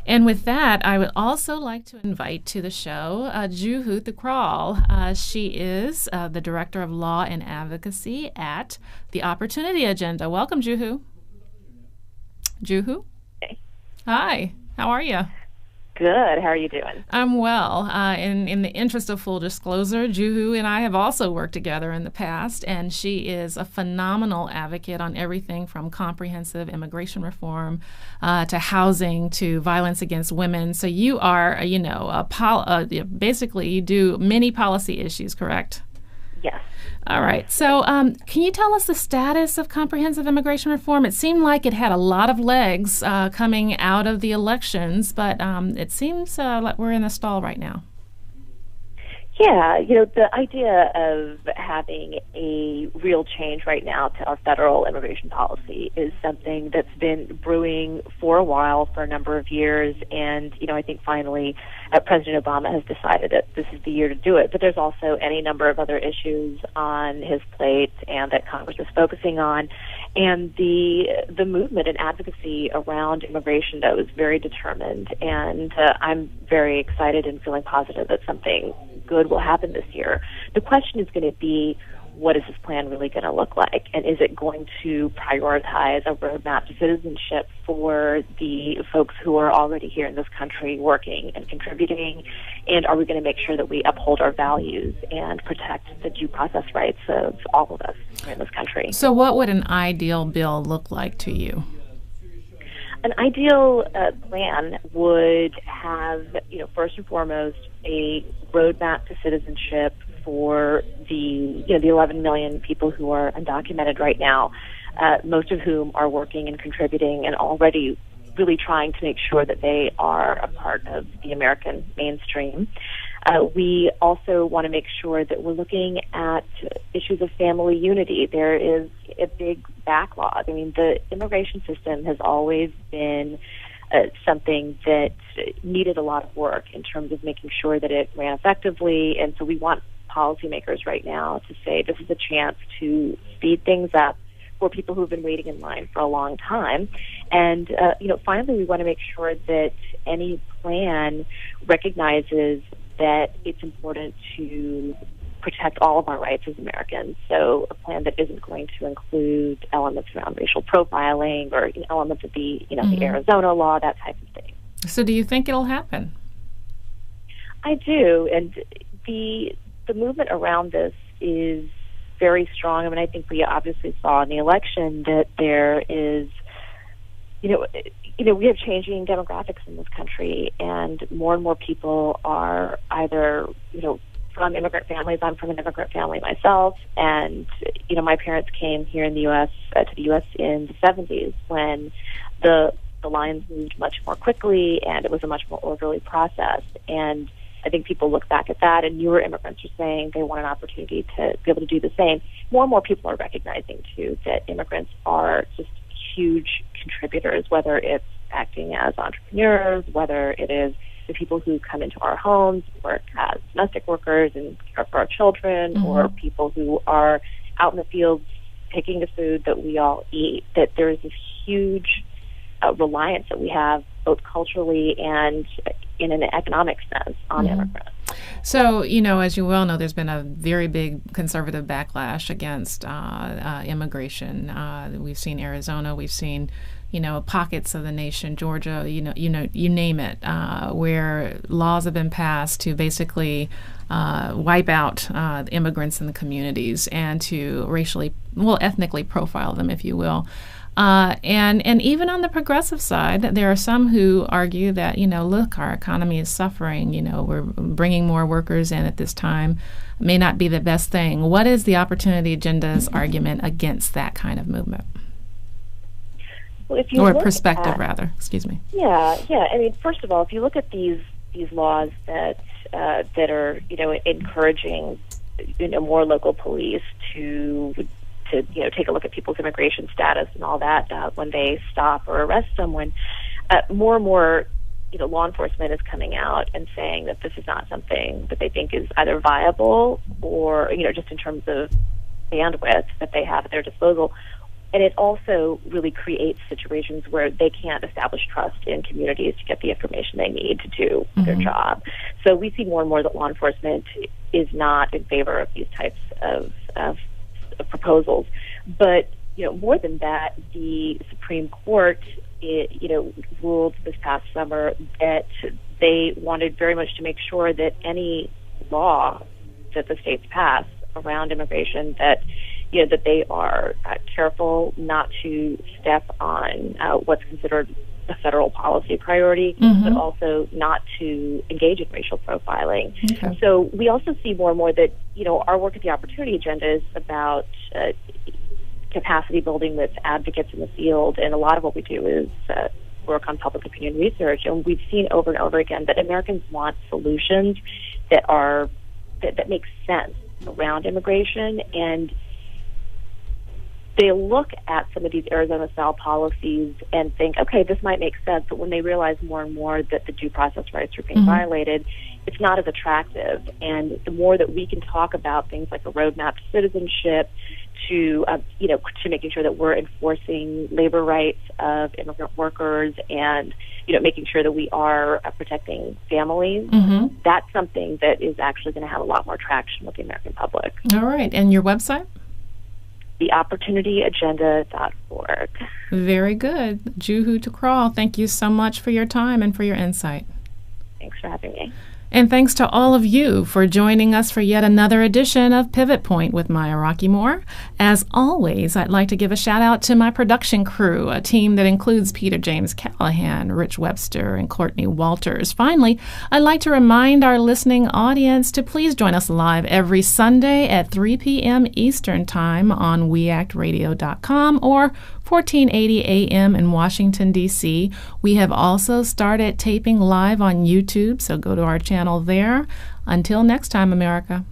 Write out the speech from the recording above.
And with that, I would also like to invite to the show Juhu Thukral. She is the Director of Law and Advocacy at the Opportunity Agenda. Welcome, Juhu. Juhu? Hey. Hi, how are you? Good. How are you doing? I'm well. In the interest of full disclosure, Juhu and I have also worked together in the past, and she is a phenomenal advocate on everything from comprehensive immigration reform to housing to violence against women. So you are, basically you do many policy issues, correct? Yes. All right. So can you tell us the status of comprehensive immigration reform? It seemed like it had a lot of legs coming out of the elections, but it seems like we're in a stall right now. Yeah, the idea of having a real change right now to our federal immigration policy is something that's been brewing for a while, for a number of years, and, I think finally President Obama has decided that this is the year to do it. But there's also any number of other issues on his plate and that Congress is focusing on. And the movement and advocacy around immigration, though, is very determined, and I'm very excited and feeling positive that something good will happen this year. The question is going to be, what is this plan really going to look like? And is it going to prioritize a roadmap to citizenship for the folks who are already here in this country working and contributing? And are we going to make sure that we uphold our values and protect the due process rights of all of us here in this country? So what would an ideal bill look like to you? An ideal plan would have, first and foremost, a roadmap to citizenship for the 11 million people who are undocumented right now, most of whom are working and contributing and already really trying to make sure that they are a part of the American mainstream. We also want to make sure that we're looking at issues of family unity. There is a big backlog. I mean, the immigration system has always been something that needed a lot of work in terms of making sure that it ran effectively. And so we want policymakers right now to say this is a chance to speed things up for people who've been waiting in line for a long time. And, finally, we want to make sure that any plan recognizes that it's important to protect all of our rights as Americans. So a plan that isn't going to include elements around racial profiling or elements of the Arizona law, that type of thing. So do you think it'll happen? I do, and the movement around this is very strong. I mean, I think we obviously saw in the election that there is, we have changing demographics in this country, and more people are either, from immigrant families. I'm from an immigrant family myself, and, my parents came here in the U.S., to the U.S. in the 70s when the lines moved much more quickly, and it was a much more orderly process. And I think people look back at that, and newer immigrants are saying they want an opportunity to be able to do the same. More and more people are recognizing, too, that immigrants are just huge contributors, whether it's acting as entrepreneurs, whether it is the people who come into our homes, work as domestic workers and care for our children, or people who are out in the fields picking the food that we all eat, that there is this huge reliance that we have both culturally and in an economic sense on immigrants. So, as you well know, there's been a very big conservative backlash against immigration. We've seen Arizona, we've seen, pockets of the nation, Georgia, you name it, where laws have been passed to basically wipe out immigrants in the communities and to ethnically profile them, if you will. And even on the progressive side, there are some who argue that, look, our economy is suffering. We're bringing more workers in at this time. May not be the best thing. What is the Opportunity Agenda's argument against that kind of movement? Well, if you or perspective, rather. Excuse me. Yeah. I mean, first of all, if you look at these laws that are, encouraging, more local police to take a look at people's immigration status and all that when they stop or arrest someone, more and more, law enforcement is coming out and saying that this is not something that they think is either viable or, just in terms of bandwidth that they have at their disposal, And it also really creates situations where they can't establish trust in communities to get the information they need to do their job. So we see more and more that law enforcement is not in favor of these types of proposals. But, more than that, the Supreme Court, ruled this past summer that they wanted very much to make sure that any law that the states pass around immigration, that they are careful not to step on what's considered a federal policy priority, but also not to engage in racial profiling. Okay. So we also see more and more that, our work at the Opportunity Agenda is about capacity building with advocates in the field, and a lot of what we do is work on public opinion research. And we've seen over and over again that Americans want solutions that make sense around immigration, and they look at some of these Arizona-style policies and think, okay, this might make sense, but when they realize more and more that the due process rights are being violated, it's not as attractive. And the more that we can talk about things like a roadmap to citizenship, to making sure that we're enforcing labor rights of immigrant workers, and making sure that we are protecting families, that's something that is actually going to have a lot more traction with the American public. All right. And your website? theopportunityagenda.org. Very good. Juhu Thukral, thank you so much for your time and for your insight. Thanks for having me. And thanks to all of you for joining us for yet another edition of Pivot Point with Maya Rockeymoore. As always, I'd like to give a shout out to my production crew, a team that includes Peter James Callahan, Rich Webster, and Courtney Walters. Finally, I'd like to remind our listening audience to please join us live every Sunday at 3 p.m. Eastern Time on weactradio.com or 1480 AM in Washington, D.C. We have also started taping live on YouTube, so go to our channel there. Until next time, America.